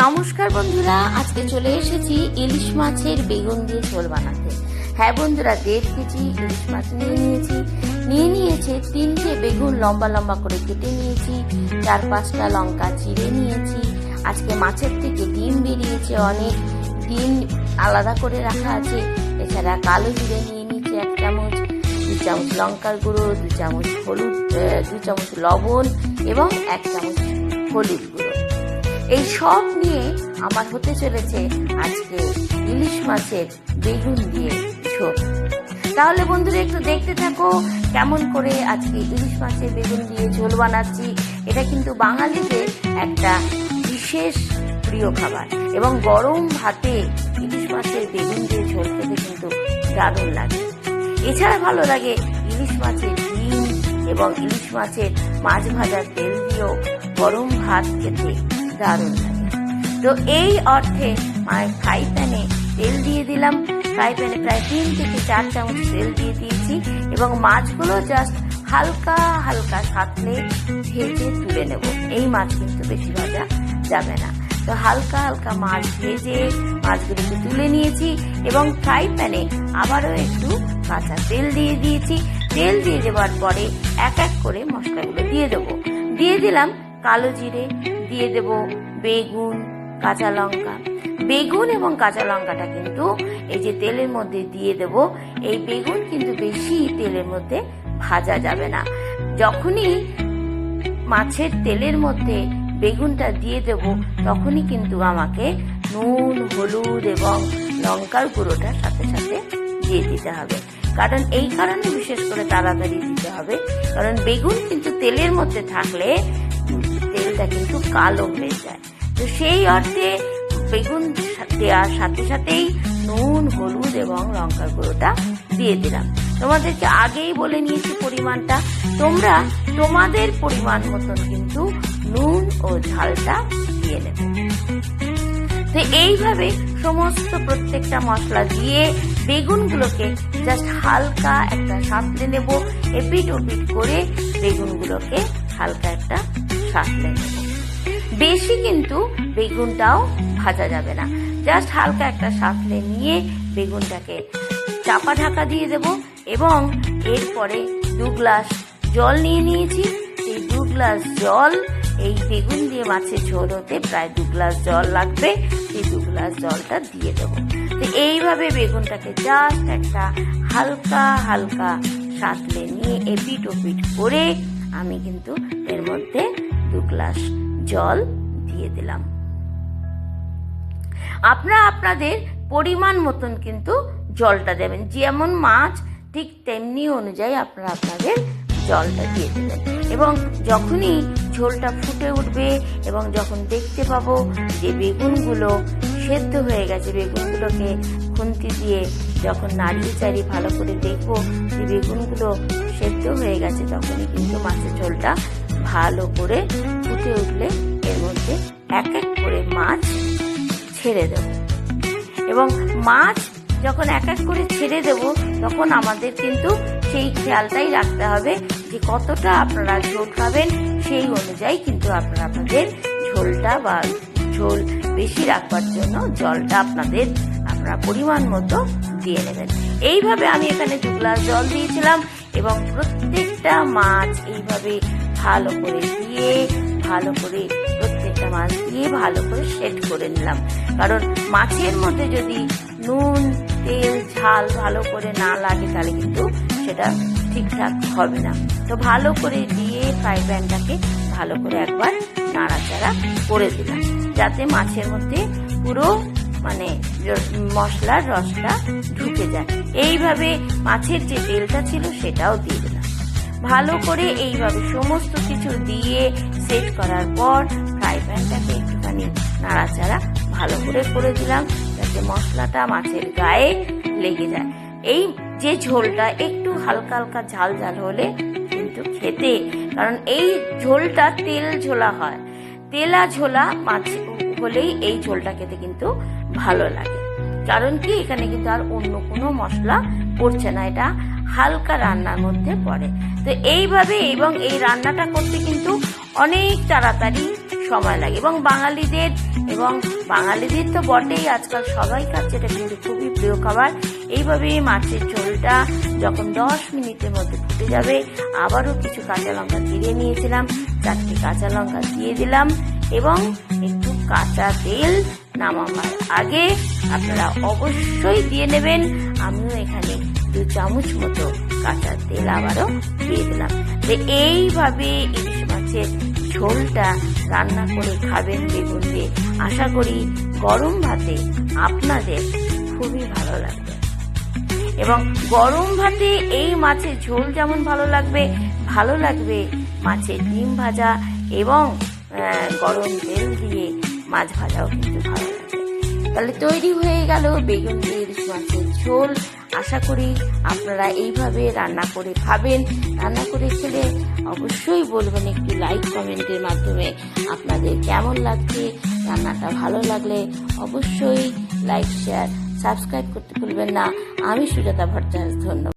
নমস্কার বন্ধুরা, আজকে চলে এসেছি ইলিশ মাছের বেগুন দিয়ে ঝোল বানাতে। হ্যাঁ বন্ধুরা, 1.5 কেজি ইলিশ মাছ নিয়ে নিয়েছে 3টে বেগুন লম্বা লম্বা করে কেটে নিয়েছি, 4-5টা লঙ্কা চিড়ে নিয়েছি। আজকে মাছের থেকে ডিম বেরিয়েছে, অনেক ডিম আলাদা করে রাখা আছে। এছাড়া কালো জিরে নিয়ে নিয়েছি 1 চামচ, 2 চামচ লঙ্কার গুঁড়ো, 2 চামচ হলুদ, 2 চামচ লবণ এবং 1 চামচ হলুদ গুঁড়ো। এই সব নিয়ে আমার হতে চলেছে আজকে ইলিশ মাছের বেগুন দিয়ে ঝোল। তাহলে বন্ধুরা একটু দেখতে থাকো কেমন করে আজকে ইলিশ মাছের বেগুন দিয়ে ঝোল বানাচ্ছি। এটা কিন্তু বাঙালিদের একটা বিশেষ প্রিয় খাবার এবং গরম ভাতে ইলিশ মাছের বেগুন দিয়ে ঝোল খেতে কিন্তু দারুণ লাগে। এছাড়া ভালো লাগে ইলিশ মাছের ডিম এবং ইলিশ মাছের মাছ ভাজার তেল দিয়েও গরম ভাত খেতে দারুণ লাগে। তো এই অর্থে ফ্রাই প্যানে তেল দিয়ে দিলাম। ফ্রাই প্যানে প্রায় 3 থেকে 4 চামচ তেল দিয়ে দিয়েছি এবং মাছগুলো জাস্ট হালকা হালকা সাঁতলে ভেজে তুলে নেব। এই মাছ কিন্তু বেশি ভাজা যাবে না। তো হালকা হালকা মাছ ভেজে মাছগুলোকে তুলে নিয়েছি এবং ফ্রাই প্যানে আবারও একটু কাঁচা তেল দিয়ে দিয়েছি। তেল দিয়ে দেওয়ার পরে এক এক করে মশলাগুলো দিয়ে দেবো। দিয়ে দিলাম কালো জিরে, দিয়ে দেব বেগুন, কাঁচা লঙ্কা। বেগুন এবং কাঁচা লঙ্কাটা কিন্তু এই যে তেলের মধ্যে দিয়ে দেব। এই বেগুন কিন্তু বেশি তেলের মধ্যে ভাজা যাবে না। যখনই মাছের তেলের মধ্যে বেগুনটা দিয়ে দেব তখনই কিন্তু আমাকে নুন, হলুদ এবং লঙ্কার গুঁড়োটা সাথে সাথে দিয়ে দিতে হবে। কারণ এই কারণে বিশেষ করে তাড়াতাড়ি দিতে হবে, কারণ বেগুন কিন্তু তেলের মধ্যে থাকলে তেলটা কিন্তু কালো হয়ে যায়। তো সেই অর্থে বেগুন দেওয়ার সাথে সাথেই নুন, হলুদ এবং লঙ্কার গুঁড়োটা দিয়ে দিলাম। তোমাদেরকে আগেই বলে নিয়েছি পরিমাণটা, তোমরা তোমাদের পরিমাণ মতন কিন্তু নুন ও ঝালটা দিয়ে নেবে। তো এইভাবে সমস্ত প্রত্যেকটা মশলা দিয়ে বেগুনগুলোকে জাস্ট হালকা একটা সাঁতলে নেব। এপিট ওপিট করে বেগুনগুলোকে হালকা একটা সাঁতলে নেব। বেশি কিন্তু বেগুনটাও ভাজা যাবে না, জাস্ট হালকা একটা সাঁতলে নিয়ে বেগুনটাকে চাপা ঢাকা দিয়ে দেব এবং এরপরে 2 গ্লাস জল নিয়ে নিয়েছি। এই 2 গ্লাস জল, এই বেগুন দিয়ে মাছের ঝোল হতে প্রায় 2 গ্লাস জল লাগবে। এই 2 গ্লাস জলটা দিয়ে দেব। তো এইভাবে বেগুনটাকে জাস্ট একটা হালকা হালকা সাঁতলে নিয়ে এপিট ওপিট করে আমি কিন্তু এর মধ্যে 2 গ্লাস জল দিয়ে দিলাম। আপনারা আপনাদের পরিমাণ মতন কিন্তু জলটা দেবেন, যেমন মাছ ঠিক তেমনি অনুযায়ী আপনারা আপনাদের জলটা দিয়ে দেবেন। এবং যখনই ঝোলটা ফুটে উঠবে এবং যখন দেখতে পাবো যে বেগুনগুলো সেদ্ধ হয়ে গেছে, বেগুনগুলোকে খুন্তি দিয়ে যখন নাড়িয়ে চাড়িয়ে ভালো করে দেখবো যে বেগুনগুলো সেদ্ধ হয়ে গেছে, তখনই কিন্তু মাছের ঝোলটা ভালো করে ফুটে উঠলে এর মধ্যে এক এক করে মাছ ছেড়ে দেব। এবং মাছ যখন এক এক করে ছেড়ে দেব তখন আমাদের কিন্তু সেই খেয়ালটাই রাখতে হবে যে কতটা আপনারা ঝোল খাবেন, সেই অনুযায়ী কিন্তু আপনারা আপনাদের ঝোলটা বা ঝোল বেশি রাখবার জন্য জলটা আপনারা পরিমাণ মতো দিয়ে নেবেন। এইভাবে আমি এখানে 2 গ্লাস জল দিয়েছিলাম এবং প্রত্যেকটা মাছ এইভাবে ভালো করে দিয়ে প্রত্যেকটা মাছ দিয়ে ভালো করে সেট করে নিলাম। কারণ মাছের মধ্যে যদি নুন, তেল, ঝাল ভালো করে না লাগে তাহলে কিন্তু সেটা ঠিকঠাক হবে না। তো ভালো করে দিয়ে ফ্রাই প্যানটাকে ভালো করে একবার নাড়াচাড়া করে দিলাম যাতে মাছের মধ্যে পুরো মশলার রসটা ঢুকে যায়। এইভাবে মাছের যে তেলটা ছিল সেটাও দিয়ে দিলাম। ভালো করে এইভাবে সমস্ত কিছু দিয়ে সেট করার পর ফ্রাই প্যানটাকে একটুখানি নাড়াচাড়া ভালো করে দিলাম যাতে মশলাটা মাছের গায়ে লেগে যায়। এই যে ঝোলটা একটু হালকা হালকা ঝাল ঝাল হলে কিন্তু খেতে, কারণ এই ঝোলটা তেল ঝোলা হয়, তেলা ঝোলা মাছ হলেই এই ঝোলটা খেতে কিন্তু ভালো লাগে। কারণ কি এখানে কিন্তু আর অন্য কোনো মশলা পড়ছে না, এটা হালকা রান্নার মধ্যে পড়ে। তো এইভাবে এবং এই রান্নাটা করতে কিন্তু অনেক তাড়াতাড়ি সময় লাগে। এবং বাঙালিদের তো বটেই, আজকাল সবাই খাচ্ছে, এটা কিন্তু খুবই প্রিয় খাবার। এইভাবে মাছের ঝোলটা যখন 10 মিনিটের মধ্যে ফুটে যাবে, আবারও কিছু কাঁচা লঙ্কা চিড়ে নিয়েছিলাম, 4টে কাঁচা লঙ্কা দিয়ে দিলাম এবং একটু কাঁচা তেল নামাবার আগে আপনারা অবশ্যই দিয়ে নেবেন। আমিও এখানে 2 চামচ মতো কাঁচা তেল আবারও দিয়ে দিলাম। এইভাবে ইলিশ মাছের ঝোলটা রান্না করে খাবেন বেগুন দিয়ে। আশা করি গরম ভাতে আপনাদের খুবই ভালো লাগবে। এবং গরম ভাতে এই মাছের ঝোল যেমন ভালো লাগবে মাছের ডিম ভাজা এবং গরম তেল দিয়ে মাছ ভাজাও কিন্তু ভালো লাগবে। তাহলে তৈরি হয়ে গেল বেগুন দিয়ে ইলিশ মাছের ঝোল। আশা করি আপনারা এইভাবে রান্না করে খাবেন। রান্না করে খেলে অবশ্যই বলবেন একটু লাইক কমেন্টের মাধ্যমে আপনাদের কেমন লাগছে। রান্নাটা ভালো লাগলে অবশ্যই লাইক শেয়ার সাবস্ক্রাইব করতে ভুলবেন না। আমি সুজাতা ভট্টাচার্য, ধন্যবাদ।